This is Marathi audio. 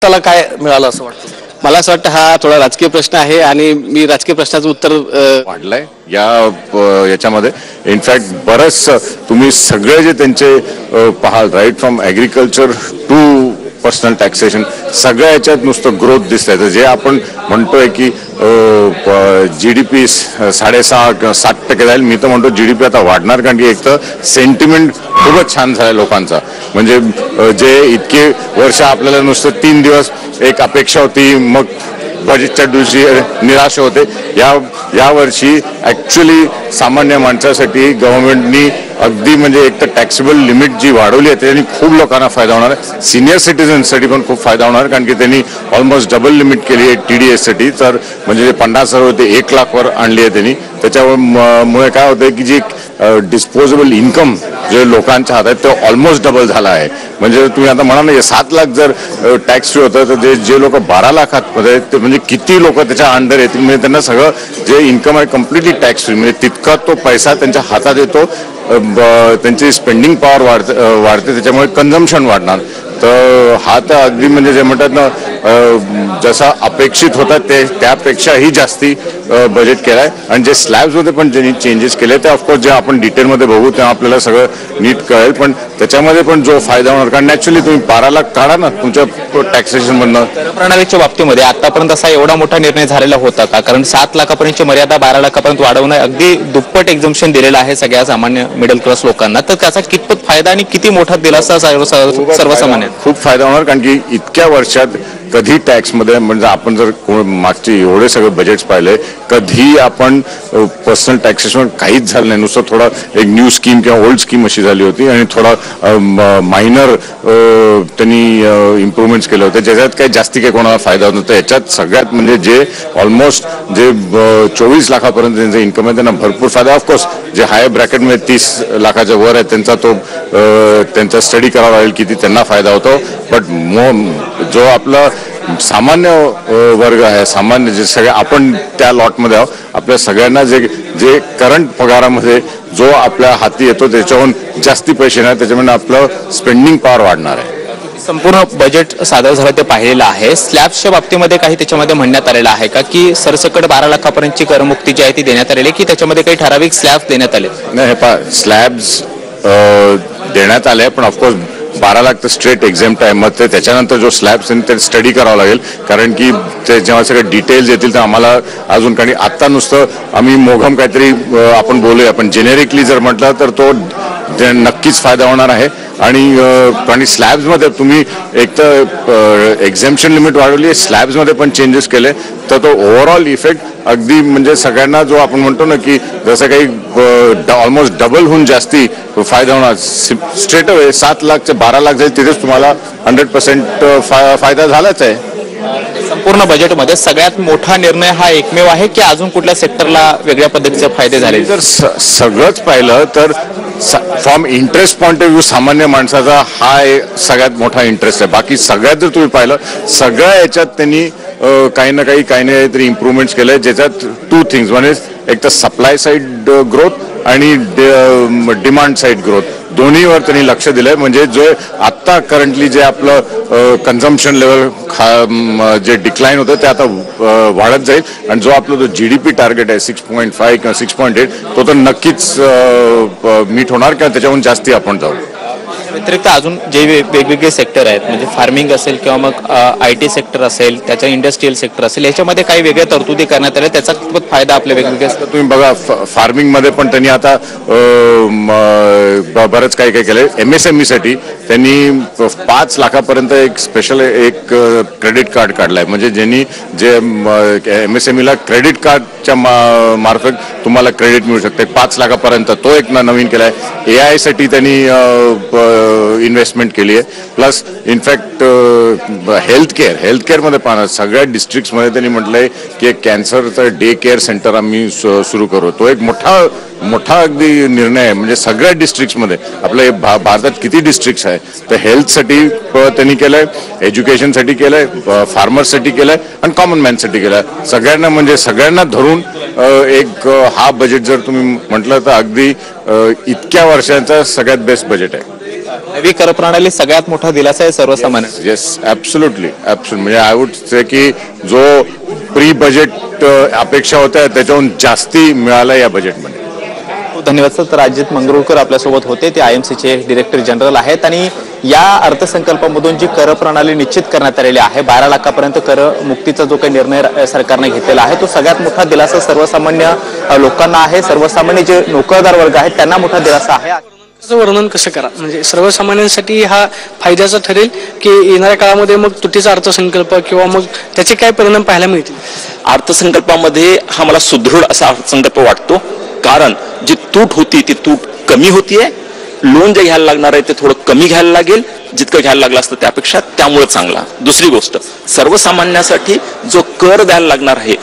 त्याला काय मिळालं असं वाटतं? मला असं वाटतं हा थोडा राजकीय प्रश्न आहे आणि मी राजकीय प्रश्नाचं उत्तर वाढलाय याच्यामध्ये. इनफॅक्ट बरंच तुम्ही सगळे जे त्यांचे पाहाल, right from agriculture to personal taxation, सगळ्या याच्यात नुसतं ग्रोथ दिसतंय. तर जे आपण म्हणतोय की GDP 6.5 किंवा 7% जाईल, मी तर म्हणतो GDP आता वाढणार, कारण की एक तर सेंटिमेंट खूपच छान झाला लोकांचा. म्हणजे जे इतके वर्ष आपल्याला नुसतं 3 दिवस एक अपेक्षा होती, मग बजेटच्या दिवशी निराश होते. या वर्षी ॲक्च्युली सामान्य माणसासाठी गव्हर्नमेंटनी अगदी म्हणजे एक तर टॅक्सेबल लिमिट जी वाढवली आहे त्याने खूप लोकांना फायदा होणार आहे. सिनियर सिटीजन्ससाठी पण खूप फायदा होणार, कारण की त्यांनी ऑलमोस्ट डबल लिमिट केली आहे TDSसाठी. तर म्हणजे 50,000 होते 1 लाखवर आणली आहे त्यांनी. त्याच्यामुळे काय होतं की जी डिस्पोजेबल इन्कम जे लोकांच्या हातात आहे ते ऑलमोस्ट डबल झाला आहे. म्हणजे तुम्ही आता म्हणा ना 7 लाख जर टॅक्स फ्री होतं, तर जे लोक 12 लाखात ते म्हणजे किती लोक त्याच्या अंडर येतील. म्हणजे त्यांना सगळं जे इन्कम आहे कम्प्लिटली टॅक्स फ्री, म्हणजे तितका तो पैसा त्यांच्या हातात येतो. त्यांची स्पेंडिंग पॉवर वाढते, त्याच्यामुळे कन्झम्पशन वाढणार. तर हा तर अगदी म्हणजे जे म्हणतात ना जसा अपेक्षित होता त्यापेक्षाही जास्ती बजेट केलं आहे. आणि जे स्लॅब्समध्ये पण ज्यांनी चेंजेस केले ते ऑफकोर्स जे आपण डिटेलमध्ये बघू तेव्हा आपल्याला सगळं नीट कळेल. पण त्याच्यामध्ये पण जो फायदा होणार, कारण नॅच्युअली तुम्ही 12 लाख काढा ना तुमच्या टॅक्सेशनमधनं. कर प्रणालीच्या बाबतीमध्ये आतापर्यंत असा एवढा मोठा निर्णय झालेला होता का? कारण 7 लाखापर्यंतची मर्यादा 12 लाखापर्यंत वाढवणं, अगदी दुप्पट एक्झम्पशन दिलेलं आहे सगळ्या सामान्य मिडल क्लास लोकांना. तर त्याचा कितपत फायदा आणि किती मोठा दिलासा सर्वसामान्य? खूप फायदा होणार, कारण की इतक्या वर्षात कधी टॅक्समध्ये म्हणजे आपण जर मागचे एवढे सगळे बजेट्स पाहिले, कधी आपण पर्सनल टॅक्सेशन काहीच झालं नाही. नुसतं थोडा एक न्यू स्कीम किंवा ओल्ड स्कीम अशी झाली होती आणि थोडा मायनर त्यांनी इम्प्रूव्हमेंट्स केले होते, ज्याच्यात काही जास्ती काही कोणाला फायदा होत नव्हता. याच्यात सगळ्यात म्हणजे जे ऑलमोस्ट जे 24 लाखापर्यंत त्यांचं इन्कम आहे त्यांना भरपूर फायदा. ऑफकोर्स जे हाय ब्रॅकेटमध्ये 30 लाखाच्या वर आहे त्यांचा स्टडी करावा लागेल किती त्यांना फायदा होतो. बट जो आपला सामान्य वर्ग आहे, सामान्य जे सगळे आपण त्या लॉटमध्ये आहोत, आपल्या सगळ्यांना जे करंट पगारामध्ये जो आपल्या हाती येतो त्याच्याहून जास्ती पैसे नाही, त्याच्यामुळे आपलं स्पेंडिंग पॉवर वाढणार आहे. संपूर्ण बजेट सादर झालं ते पाहिलेलं आहे. स्लॅब्सच्या बाबतीमध्ये काही त्याच्यामध्ये म्हणण्यात आलेलं आहे का की सरसकट 12 लाखापर्यंतची करमुक्ती जी आहे ती देण्यात आलेली, की त्याच्यामध्ये काही ठराविक स्लॅब्स देण्यात आले? नाही, हे स्लॅब्स देण्यात आले, पण ऑफकोर्स 12 लाख तर स्ट्रेट एक्झेम्प्ट आहे. मग त्याच्यानंतर जो स्लॅब्स ते स्टडी करावं लागेल, कारण की ते जेव्हा सगळे डिटेल्स येतील तर आम्हाला अजून काही आत्ता नुसतं आम्ही मोघम काहीतरी आपण बोलूया, पण जेनेरिकली जर म्हटलं तर तो नक्कीच फायदा होणार आहे. आणि स्लॅब्समध्ये तुम्ही एक तर एक्झेम्पशन लिमिट वाढवली आहे, स्लॅब्समध्ये पण चेंजेस केले, तर तो ओव्हरऑल इफेक्ट अगदी म्हणजे सगळ्यांना जो आपण म्हणतो ना की जसं काही ऑलमोस्ट डबल होऊन जास्ती फायदा होणार. स्ट्रेट अवे 7 लाख ते 12 लाख जाईल, तिथेच तुम्हाला 100% फायदा झालाच आहे. संपूर्ण बजेटमध्ये सगळ्यात मोठा निर्णय हा एकमेव आहे की अजून कुठल्या सेक्टरला वेगळ्या पद्धतीचे फायदे झाले? जर सगळंच पाहिलं तर from interest point of view सामान्य माणसाचा हा सगळ्यात मोठा इंटरेस्ट आहे. बाकी सगळ्यात जर तुम्ही पाहिलं सगळ्या याच्यात त्यांनी काही ना काही तरी इम्प्रूव्हमेंट्स केले, ज्याच्यात 2 थिंग्स. वन इज एक तर सप्लाय साईड ग्रोथ आणि डिमांड साईड ग्रोथ, दोन्हीवर त्यांनी लक्ष दिलंय. म्हणजे जो आत्ता करंटली जे आपलं कन्झम्पशन लेवल जे डिक्लाइन होतं ते आता वाढत जाईल, आणि जो आपला जो GDP टार्गेट आहे 6.5 किंवा 6.8 तो तर नक्कीच मीट होणार किंवा त्याच्याहून जास्ती आपण जाऊ. व्यतिरिक्त अजून जे वेगवेगळे सेक्टर आहेत, म्हणजे फार्मिंग असेल किंवा मग IT सेक्टर असेल, त्याचा इंडस्ट्रियल सेक्टर असेल, याच्यामध्ये काही वेगळ्या तरतुदी करण्यात आल्या, त्याचा खूप फायदा आपल्या वेगवेगळ्या. तुम्ही बघा फार्मिंगमध्ये पण त्यांनी आता बरंच काही केलंय. MSME साठी त्यांनी 5 लाखापर्यंत एक स्पेशल क्रेडिट कार्ड काढलाय, म्हणजे ज्यांनी जे MSMEला क्रेडिट कार्डच्या मार्फत तुम्हाला क्रेडिट मिळू शकते 5 लाखापर्यंत, तो एक नवीन केलाय. AI साठी त्यांनी इन्व्हेस्टमेंट केली आहे. प्लस इनफॅक्ट हेल्थकेअरमध्ये पाहणार सगळ्या डिस्ट्रिक्ट्समध्ये त्यांनी म्हटलंय की एक कॅन्सरचं डे केअर सेंटर आम्ही सुरू करू. तो एक मोठा अगदी निर्णय आहे. म्हणजे सगळ्या डिस्ट्रिक्ट्समध्ये आपल्या भारतात किती डिस्ट्रिक्ट्स आहे, तर हेल्थसाठी त्यांनी केलंय, एज्युकेशनसाठी केलंय, फार्मर्ससाठी केलंय आणि कॉमन मॅनसाठी केलंय. सगळ्यांना धरून एक हा बजेट जर तुम्ही म्हटलं तर अगदी इतक्या वर्षांचा सगळ्यात बेस्ट बजेट आहे. नवी कर प्रणाली सगळ्यात मोठा दिलासा आहे सर्वसामान्य. येस ॲब्सोल्युटली म्हणजे आय वुड से की जो प्री बजेट अपेक्षा होत्या त्याच्याहून जास्ती मिळाला या बजेटमध्ये. धन्यवाद सर. तर अजित मंगरुळकर आपल्यासोबत होते, ते IMCचे डायरेक्टर जनरल आहेत. आणि या अर्थसंकल्पामधून जी कर प्रणाली निश्चित करण्यात आलेली आहे, 12 लाखापर्यंत कर मुक्तीचा जो काही निर्णय सरकारने घेतलेला आहे, तो सगळ्यात मोठा दिलासा सर्वसामान्य लोकांना आहे. सर्वसामान्य जे नोकरदार वर्ग आहेत त्यांना मोठा दिलासा आहे. वर्णन कसं करा, म्हणजे सर्वसामान्यांसाठी हा फायद्याचा ठरेल की येणाऱ्या काळामध्ये मग तुटीचा अर्थसंकल्प किंवा मग त्याचे काय परिणाम पाहायला मिळतील? अर्थसंकल्पामध्ये हा मला सुदृढ असा अर्थसंकल्प वाटतो, कारण जी तूट होती ती तूट कमी होतीये. लोन जे घ्यायला लागणार आहे ते थोडं कमी घ्यायला लागेल, जितकं घ्यायला लागलं असतं त्यापेक्षा, त्यामुळे चांगला. दुसरी गोष्ट, सर्वसामान्यांसाठी जो कर द्यायला लागणार आहे